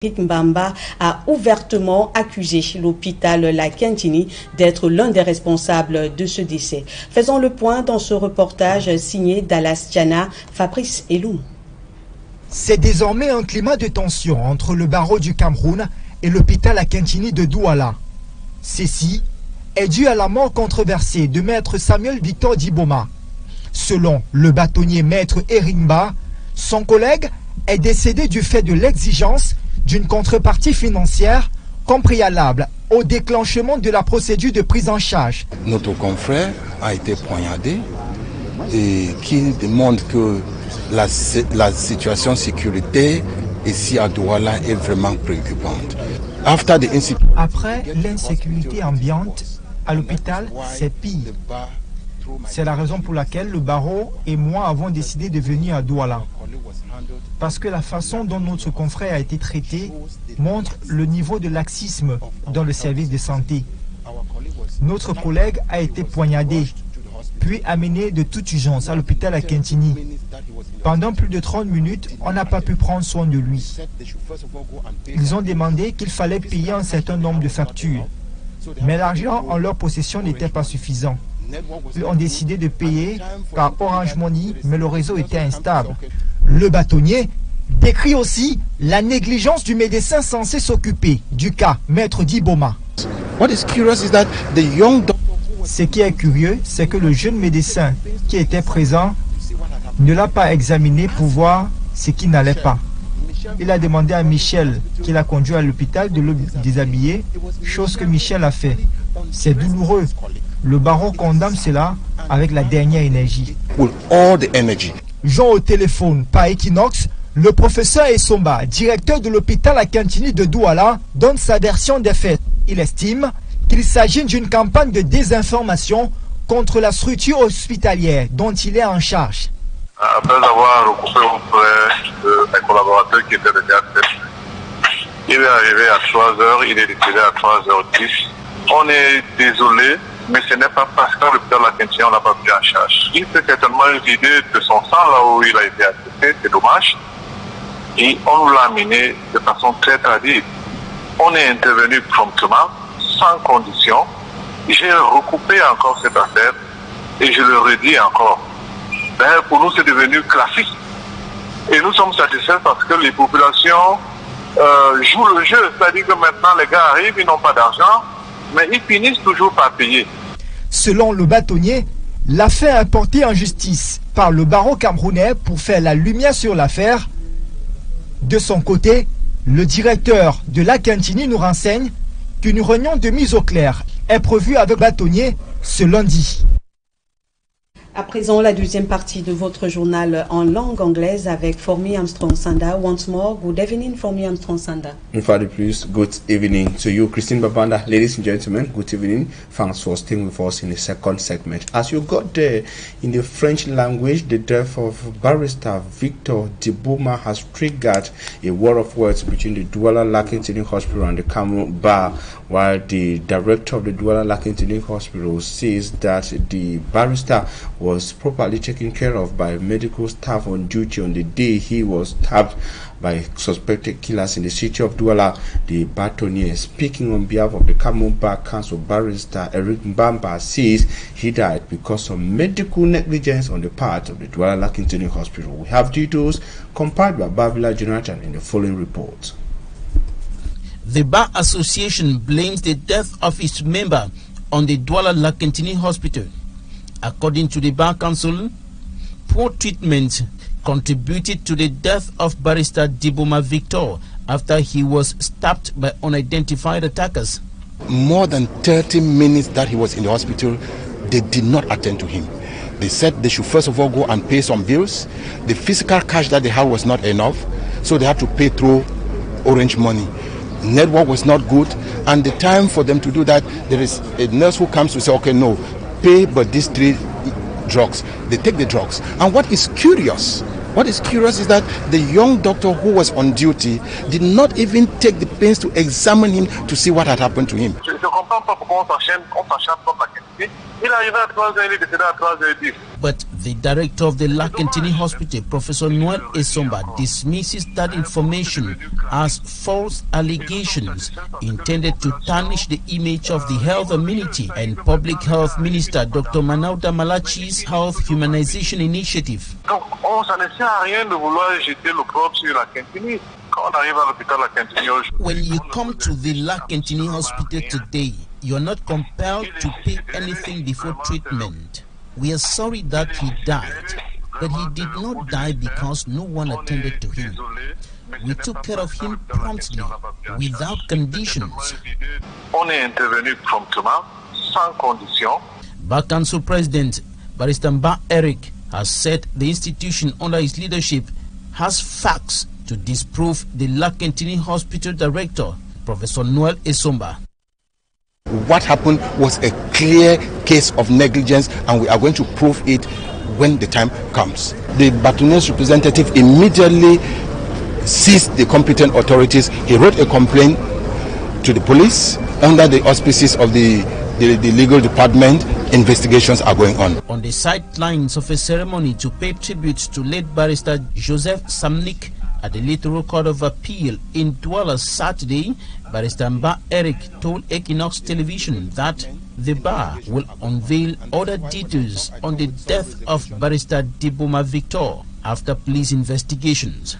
Mbamba a ouvertement accusé l'hôpital La Quintini d'être l'un des responsables de ce décès. Faisons le point dans ce reportage signé Dallas Diana, Fabrice Elou. C'est désormais un climat de tension entre le barreau du Cameroun et l'hôpital La Quintini de Douala. Ceci est dû à la mort controversée de maître Samuel Victor Diboma. Selon le bâtonnier maître Erimba, son collègue est décédé du fait de l'exigence d'une contrepartie financière comme préalable au déclenchement de la procédure de prise en charge. Notre confrère a été poignardé et qui démontre que la situation sécurité ici à Douala est vraiment préoccupante. Après l'insécurité ambiante à l'hôpital, c'est pire. C'est la raison pour laquelle le barreau et moi avons décidé de venir à Douala. Parce que la façon dont notre confrère a été traité montre le niveau de laxisme dans le service de santé. Notre collègue a été poignardé, puis amené de toute urgence à l'hôpital à Quintini. Pendant plus de 30 minutes, on n'a pas pu prendre soin de lui. Ils ont demandé qu'il fallait payer un certain nombre de factures. Mais l'argent en leur possession n'était pas suffisant. Ils ont décidé de payer par Orange Money, mais le réseau était instable. Le bâtonnier décrit aussi la négligence du médecin censé s'occuper du cas, maître Diboma. Ce qui est curieux, c'est que le jeune médecin qui était présent ne l'a pas examiné pour voir ce qui n'allait pas. Il a demandé à Michel, qui l'a conduit à l'hôpital, de le déshabiller, chose que Michel a fait. C'est douloureux. Le barreau condamne cela avec la dernière énergie. Jean au téléphone par Équinoxe, le professeur Essomba, directeur de l'hôpital à Quintini de Douala, donne sa version des faits. Il estime qu'il s'agit d'une campagne de désinformation contre la structure hospitalière dont il est en charge. Après avoir recoupé auprès de mes collaborateurs qui étaient déjà faits, il est arrivé à 3h, il est décédé à 3h10. On est désolé, mais ce n'est pas parce qu'à l'hôpital La Quintini, on n'a pas pris en charge. Il s'est certainement vidé de son sang là où il a été accepté, c'est dommage. Et on nous l'a amené de façon très tardive. On est intervenu promptement, sans condition. J'ai recoupé encore cette affaire et je le redis encore. Ben, pour nous, c'est devenu classique. Et nous sommes satisfaits parce que les populations jouent le jeu. C'est-à-dire que maintenant, les gars arrivent, ils n'ont pas d'argent, mais ils finissent toujours par payer. Selon le bâtonnier, l'affaire est portée en justice par le barreau camerounais pour faire la lumière sur l'affaire. De son côté, le directeur de La Quintini nous renseigne qu'une réunion de mise au clair est prévue avec le bâtonnier ce lundi. À présent, la deuxième partie de votre journal en langue anglaise avec Formi Armstrong Sanda. Once more, good evening, Formi Armstrong Sanda. Plus, good evening to you, Christine Babanda. Ladies and gentlemen, good evening. Thanks for staying with us in the second segment. As you got there, in the French language, the death of barrister Victor Diboma has triggered a war of words between the Douala La Quintini Hospital and the Cameroon Bar, while the director of the Douala La Quintini Hospital says that the barrister was properly taken care of by medical staff on duty on the day he was stabbed by suspected killers in the city of Douala. The bâtonnier, speaking on behalf of the Cameroon Bar Council, barrister Eric Mbamba, says he died because of medical negligence on the part of the Douala La Quintini Hospital. We have details compiled by Bavila Jonathan in the following report. The Bar Association blames the death of its member on the Douala La Quintini Hospital. According to the Bar Council, poor treatment contributed to the death of barrister Diboma Victor after he was stabbed by unidentified attackers. More than 30 minutes that he was in the hospital, they did not attend to him. They said they should first of all go and pay some bills. The physical cash that they had was not enough, so they had to pay through Orange Money. Network was not good, and the time for them to do that, there is a nurse who comes to say, okay, no, pay but these 3 drugs. They take the drugs. And what is curious is that the young doctor who was on duty did not even take the pains to examine him to see what had happened to him. Je ne comprends pas pourquoi on s'acharne contre la question. ici. Il est arrivé à 3h, il est décédé à 3h10. But the director of the Lakentini Hospital, Professor Noel Esomba, dismisses that information as false allegations intended to tarnish the image of the health community and Public Health Minister Dr. Manauda Malachi's Health Humanization Initiative. Donc, ça ne sert à rien de vouloir jeter l'opprobre sur la Lakentini. Quand on arrive à l'hôpital Lakentini aujourd'hui. When you come to the Lakentini Hospital today, you are not compelled to pay anything before treatment. We are sorry that he died, but he did not die because no one attended to him. We took care of him promptly, without conditions. On est intervenu promptement, sans condition. Bar Council President Barrister Mba Eric has said the institution under his leadership has facts to disprove the Lakentini Hospital Director, Professor Noel Esomba. What happened was a clear case of negligence, and we are going to prove it when the time comes. The Batournese representative immediately seized the competent authorities. He wrote a complaint to the police under the auspices of the legal department. Investigations are going on. On the sidelines of a ceremony to pay tribute to late barrister Joseph Samnik at the Littoral Court of Appeal in Douala Saturday, Barrister Mba Eric told Equinoxe Television that the bar will unveil other details on the death of Barrister Diboma Victor after police investigations.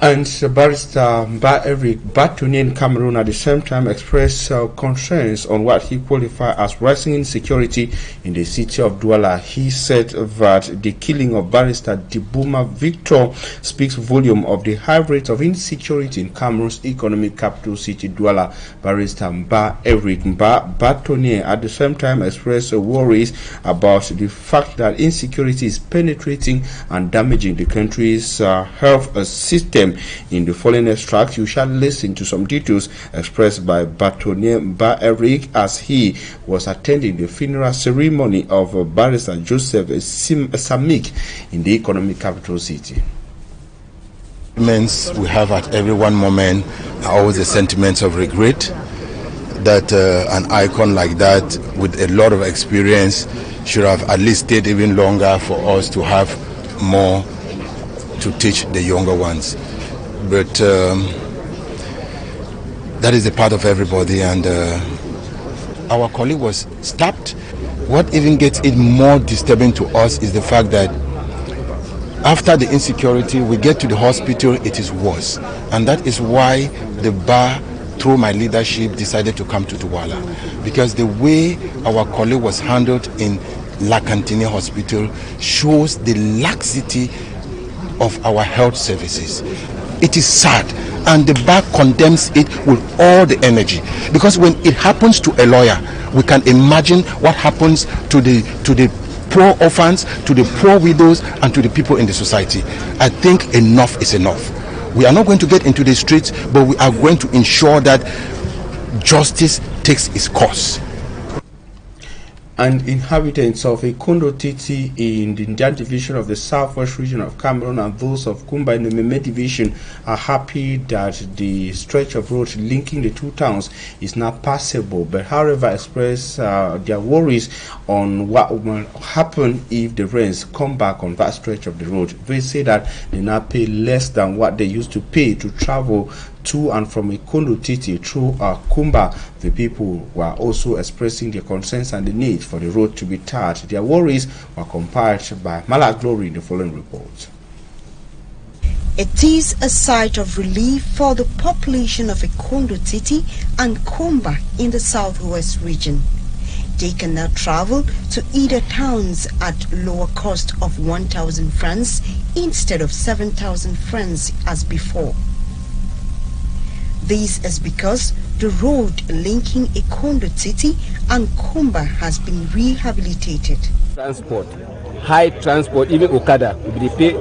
And Barrister Mba Eric Batuni in Cameroon at the same time expressed concerns on what he qualified as rising insecurity in the city of Douala. He said that the killing of Barrister Diboma Victor speaks volume of the high rate of insecurity in Cameroon's economic capital city, Douala. Barrister Mba Eric Batuni at the same time expressed worries about the fact that insecurity is penetrating and damaging the country's health system. In the following extract, you shall listen to some details expressed by Batoni Mba Eric as he was attending the funeral ceremony of Barrister Joseph Samik in the economic capital city. We have at every one moment are always the sentiments of regret that an icon like that with a lot of experience should have at least stayed even longer for us to have more to teach the younger ones. But that is a part of everybody, and our colleague was stabbed. What even gets it more disturbing to us is the fact that after the insecurity, we get to the hospital, it is worse. And that is why the bar, through my leadership, decided to come to Douala. Because the way our colleague was handled in Lakentini Hospital shows the laxity of our health services. It is sad, and the bar condemns it with all the energy, because when it happens to a lawyer, we can imagine what happens to the poor orphans, to the poor widows, and to the people in the society. I think enough is enough. We are not going to get into the streets, but we are going to ensure that justice takes its course. And inhabitants of Ikondo Titi in the Indian division of the southwest region of Cameroon and those of Kumba in the Meme division are happy that the stretch of road linking the two towns is now passable, but however express their worries on what will happen if the rains come back on that stretch of the road. They say that they now pay less than what they used to pay to travel to and from Ikondo Titi through Kumba. The people were also expressing their concerns and the need for the road to be tarred. Their worries were compiled by Malak Glory in the following report. It is a sight of relief for the population of Ikondo Titi and Kumba in the southwest region. They can now travel to either towns at lower cost of 1,000 francs instead of 7,000 francs as before. This is because the road linking Ikondo Titi and Kumba has been rehabilitated. Transport, high transport, even Okada, we pay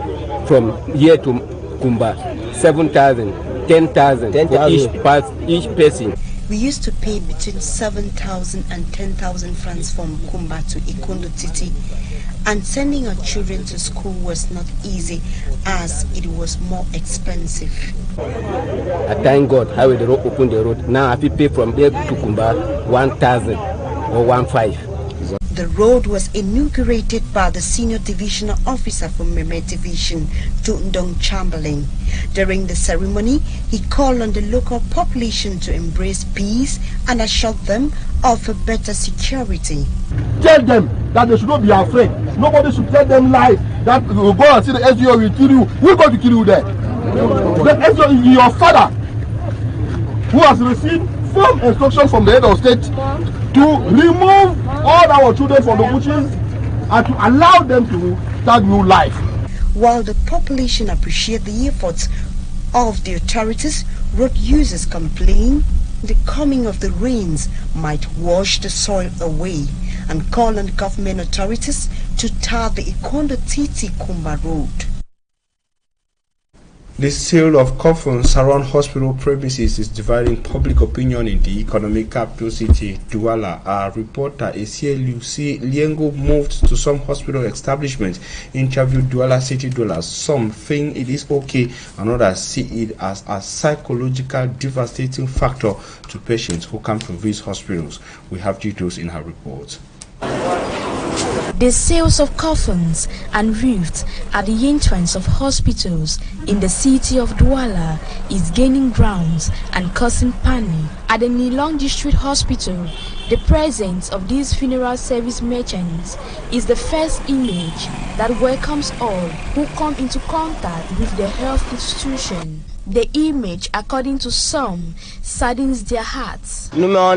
from here to Kumba 7,000, 10,000 for each person. We used to pay between 7,000 and 10,000 francs from Kumba to Ikondo Titi, and sending our children to school was not easy as it was more expensive. I thank God how the road opened the road. Now I pay from there to Kumba 1,000 or 1.5. The road was inaugurated by the Senior Divisional Officer from Meme Division, Dundong Chamberlain. During the ceremony, he called on the local population to embrace peace and assured them of a better security. Tell them that they should not be afraid. Nobody should tell them lies that you will go and see the SDO will kill you. We're going to kill you there. The SDO is your father, who has received firm instruction from the head of state to remove all our children from the bushes and to allow them to start new life. While the population appreciate the efforts of the authorities, road users complain the coming of the rains might wash the soil away and call on government authorities to tar the Équinoxe road. The sale of coffins around hospital premises is dividing public opinion in the economic capital city, Douala. Our reporter, Esie Lucy Liengo, moved to some hospital establishments, interviewed Douala city dwellers. Some think it is okay, and others see it as a psychological devastating factor to patients who come from these hospitals. We have details in her report. The sales of coffins and roofs at the entrance of hospitals in the city of Douala is gaining grounds and causing panic. At the Nilong District Hospital, the presence of these funeral service merchants is the first image that welcomes all who come into contact with the health institution. The image, according to some, saddens their hearts. We are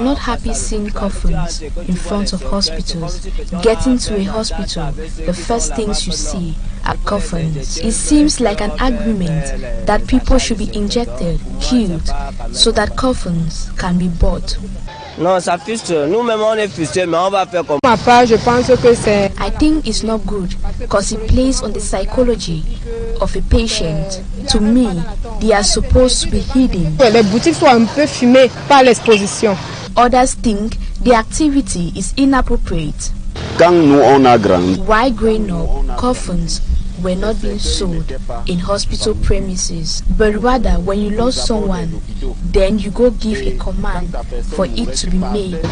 not happy seeing coffins in front of hospitals. Getting to a hospital, the first things you see are coffins. It seems like an agreement that people should be injected, killed, so that coffins can be bought. I think it's not good because it plays on the psychology of a patient. To me, they are supposed to be hidden. Others think the activity is inappropriate. While growing up, coffins were not being sold in hospital premises, but rather when you lost someone, then you go give a command for it to be made.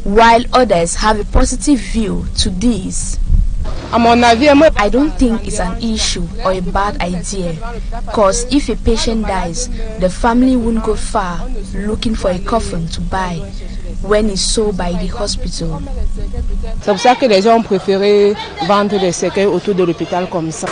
While others have a positive view to this, I don't think it's an issue or a bad idea, because if a patient dies, the family won't go far looking for a coffin to buy when it's sold by the hospital. C'est pour ça que les gens ont préféré vendre des cercueils autour de l'hôpital comme ça.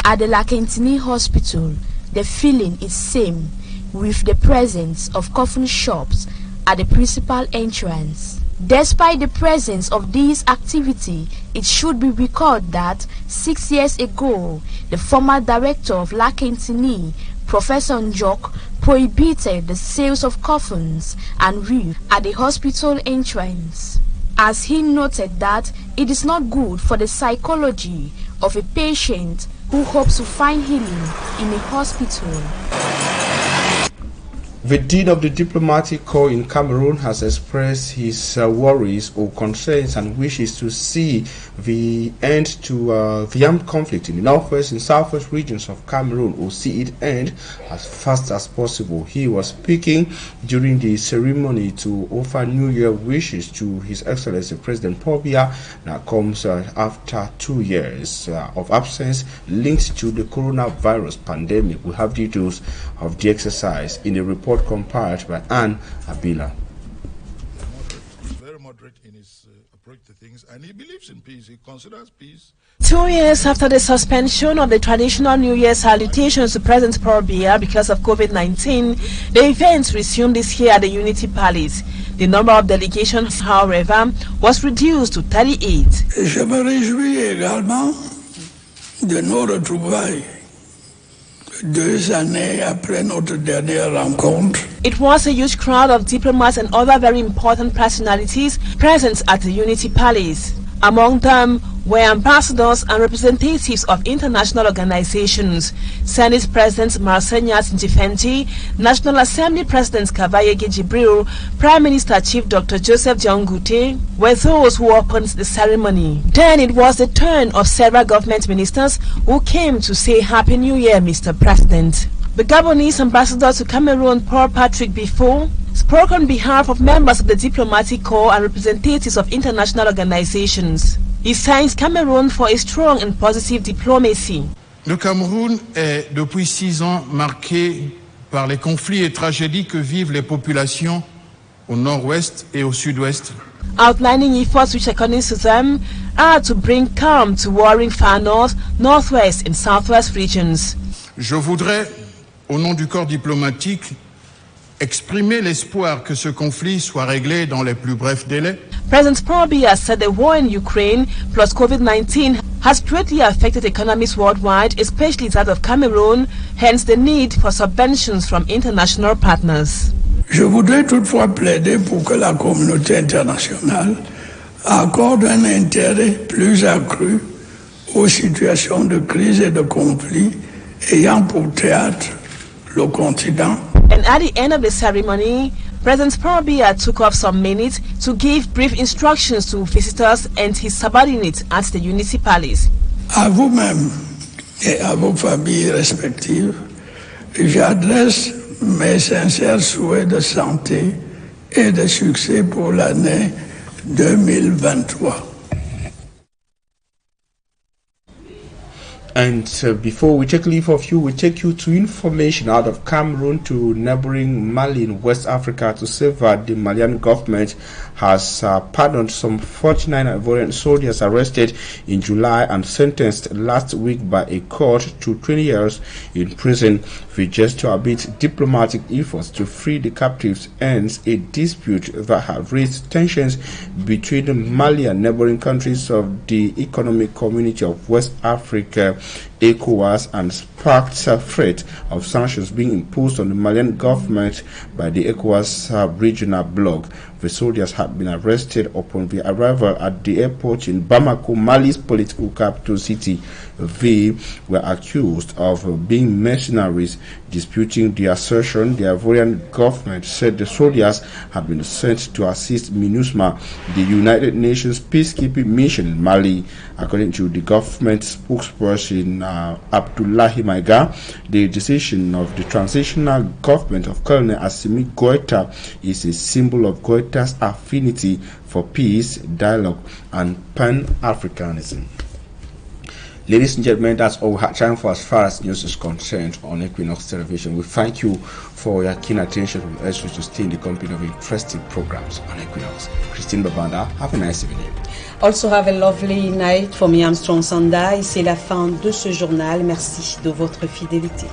At the Lakentini Hospital, the feeling is same with the presence of coffin shops at the principal entrance. Despite the presence of this activity, it should be recalled that 6 years ago, the former director of Lakentini, Professor Njok, prohibited the sales of coffins and wreaths at the hospital entrance, as he noted that it is not good for the psychology of a patient who hopes to find healing in a hospital. The Dean of the Diplomatic Corps in Cameroon has expressed his worries or concerns and wishes to see the end to the armed conflict in the northwest and southwest regions of Cameroon, or see it end as fast as possible. He was speaking during the ceremony to offer New Year wishes to His Excellency President Paul Biya. That comes after 2 years of absence linked to the coronavirus pandemic. We have details of the exercise in a report compiled by Anne Abila. Very moderate in his approach to things, and he believes in peace. He considers peace. 2 years after the suspension of the traditional New Year salutations to President Paul Biya because of COVID-19, the events resumed this year at the Unity Palace. The number of delegations, however, was reduced to 38. Je me réjouis également de nos retrouvailles. 2 années après notre dernière rencontre. It was a huge crowd of diplomats and other very important personalities present at the Unity Palace. Among them were ambassadors and representatives of international organizations, Senate President Marsenyas Ndifenti, National Assembly President Kavayege Jibril, Prime Minister Chief Dr. Joseph Diongute were those who opened the ceremony. Then it was the turn of several government ministers who came to say Happy New Year, Mr. President. The Gabonese ambassador to Cameroon, Paul Patrick Bifo, spoke on behalf of members of the diplomatic corps and representatives of international organizations. He thanks Cameroon for a strong and positive diplomacy. Le Cameroun est depuis 6 ans marqué par les conflits et tragédies que vivent les populations au nord-ouest et au sud-ouest. Outlining efforts which, according to them, are to bring calm to warring far north, northwest and southwest regions. Je voudrais, au nom du corps diplomatique, exprimer l'espoir que ce conflit soit réglé dans les plus brefs délais. President Paul Biya said the war in Ukraine plus COVID-19 has greatly affected economies worldwide, especially that of Cameroon, hence the need for subventions from international partners. Je voudrais toutefois plaider pour que la communauté internationale accorde un intérêt plus accru aux situations de crise et de conflit ayant pour théâtre le continent. And at the end of the ceremony, President Paul Biya took off some minutes to give brief instructions to visitors and his subordinates at the Unity Palace. À vous-même et à vos familles respectives, j'adresse mes sincères souhaits de santé et de succès pour l'année 2023. And before we take leave of you, we take you to information out of Cameroon to neighboring Mali in West Africa to say that the Malian government has pardoned some 49 Ivorian soldiers arrested in July and sentenced last week by a court to 20 years in prison. The gesture amid diplomatic efforts to free the captives ends a dispute that had raised tensions between Mali and neighboring countries of the Economic Community of West Africa, ECOWAS, and sparked a threat of sanctions being imposed on the Malian government by the ECOWAS regional bloc. The soldiers had been arrested upon their arrival at the airport in Bamako, Mali's political capital city. They were accused of being mercenaries. Disputing the assertion, the Ivorian government said the soldiers had been sent to assist MINUSMA, the United Nations peacekeeping mission in Mali. According to the government spokesperson Abdullahi Maiga, the decision of the transitional government of Colonel Assimi Goïta is a symbol of Goïta's affinity for peace, dialogue, and Pan-Africanism. Ladies and gentlemen, that's all we had time for as far as news is concerned on Equinoxe Television. We thank you for your keen attention and urge you to stay in the company of interesting programs on Equinoxe. Christine Babanda, have a nice evening. Also have a lovely night for me, Armstrong Sanda. Et c'est la fin de ce journal. Merci de votre fidélité.